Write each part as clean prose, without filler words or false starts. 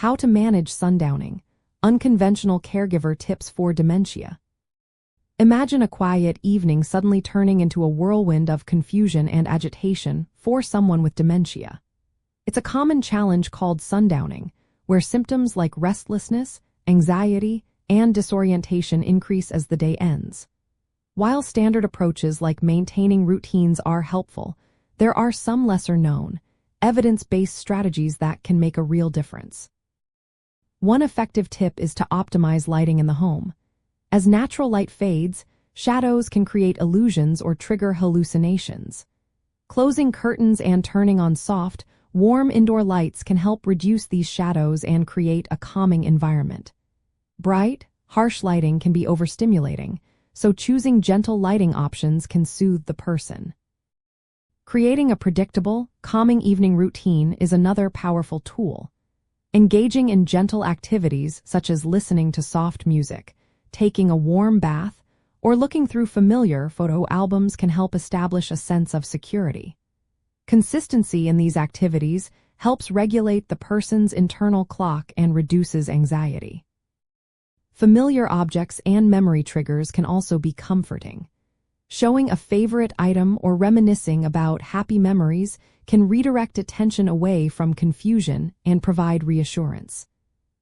How to Manage Sundowning, Unconventional Caregiver Tips for Dementia. Imagine a quiet evening suddenly turning into a whirlwind of confusion and agitation for someone with dementia. It's a common challenge called sundowning, where symptoms like restlessness, anxiety, and disorientation increase as the day ends. While standard approaches like maintaining routines are helpful, there are some lesser-known, evidence-based strategies that can make a real difference. One effective tip is to optimize lighting in the home. As natural light fades, shadows can create illusions or trigger hallucinations. Closing curtains and turning on soft, warm indoor lights can help reduce these shadows and create a calming environment. Bright, harsh lighting can be overstimulating, so choosing gentle lighting options can soothe the person. Creating a predictable, calming evening routine is another powerful tool. Engaging in gentle activities such as listening to soft music, taking a warm bath, or looking through familiar photo albums can help establish a sense of security. Consistency in these activities helps regulate the person's internal clock and reduces anxiety. Familiar objects and memory triggers can also be comforting. Showing a favorite item or reminiscing about happy memories can redirect attention away from confusion and provide reassurance.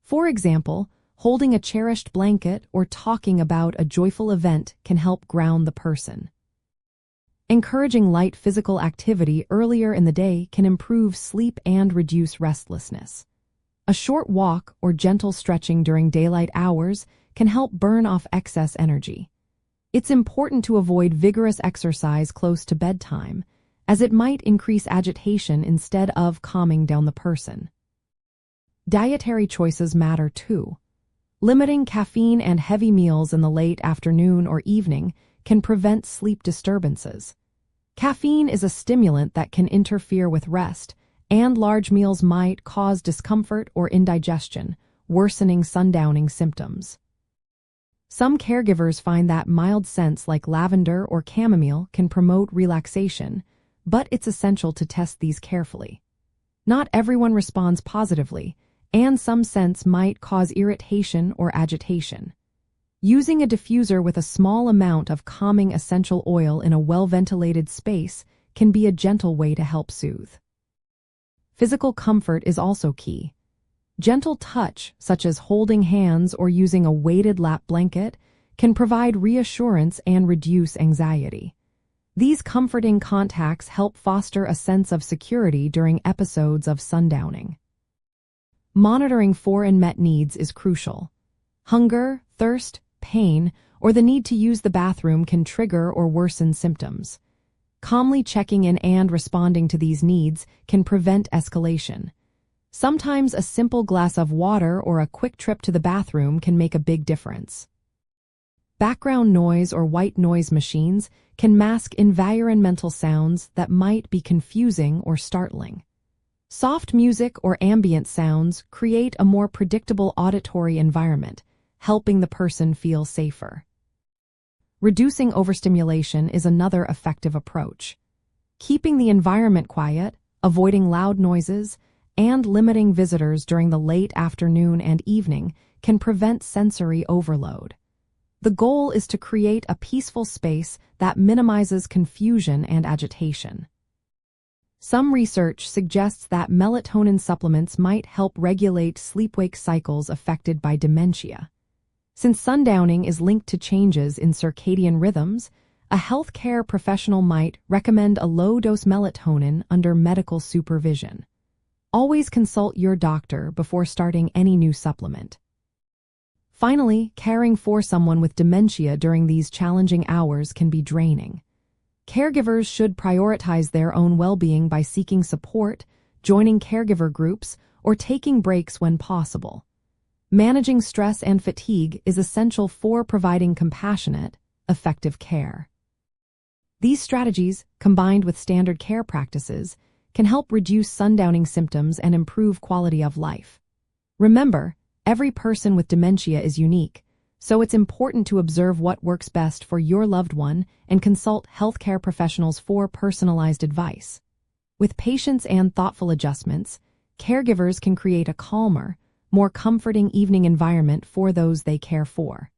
For example, holding a cherished blanket or talking about a joyful event can help ground the person. Encouraging light physical activity earlier in the day can improve sleep and reduce restlessness. A short walk or gentle stretching during daylight hours can help burn off excess energy. It's important to avoid vigorous exercise close to bedtime, as it might increase agitation instead of calming down the person. Dietary choices matter too. Limiting caffeine and heavy meals in the late afternoon or evening can prevent sleep disturbances. Caffeine is a stimulant that can interfere with rest, and large meals might cause discomfort or indigestion, worsening sundowning symptoms. Some caregivers find that mild scents like lavender or chamomile can promote relaxation, but it's essential to test these carefully. Not everyone responds positively, and some scents might cause irritation or agitation. Using a diffuser with a small amount of calming essential oil in a well-ventilated space can be a gentle way to help soothe. Physical comfort is also key. Gentle touch, such as holding hands or using a weighted lap blanket, can provide reassurance and reduce anxiety. These comforting contacts help foster a sense of security during episodes of sundowning. Monitoring for unmet needs is crucial. Hunger, thirst, pain, or the need to use the bathroom can trigger or worsen symptoms. Calmly checking in and responding to these needs can prevent escalation. Sometimes a simple glass of water or a quick trip to the bathroom can make a big difference. Background noise or white noise machines can mask environmental sounds that might be confusing or startling. Soft music or ambient sounds create a more predictable auditory environment, helping the person feel safer. Reducing overstimulation is another effective approach. Keeping the environment quiet, avoiding loud noises, and limiting visitors during the late afternoon and evening can prevent sensory overload. The goal is to create a peaceful space that minimizes confusion and agitation. Some research suggests that melatonin supplements might help regulate sleep-wake cycles affected by dementia. Since sundowning is linked to changes in circadian rhythms, a healthcare professional might recommend a low-dose melatonin under medical supervision. Always consult your doctor before starting any new supplement. Finally, caring for someone with dementia during these challenging hours can be draining. Caregivers should prioritize their own well-being by seeking support, joining caregiver groups, or taking breaks when possible. Managing stress and fatigue is essential for providing compassionate, effective care. These strategies, combined with standard care practices, can help reduce sundowning symptoms and improve quality of life. Remember, every person with dementia is unique, so it's important to observe what works best for your loved one and consult healthcare professionals for personalized advice. With patience and thoughtful adjustments, caregivers can create a calmer, more comforting evening environment for those they care for.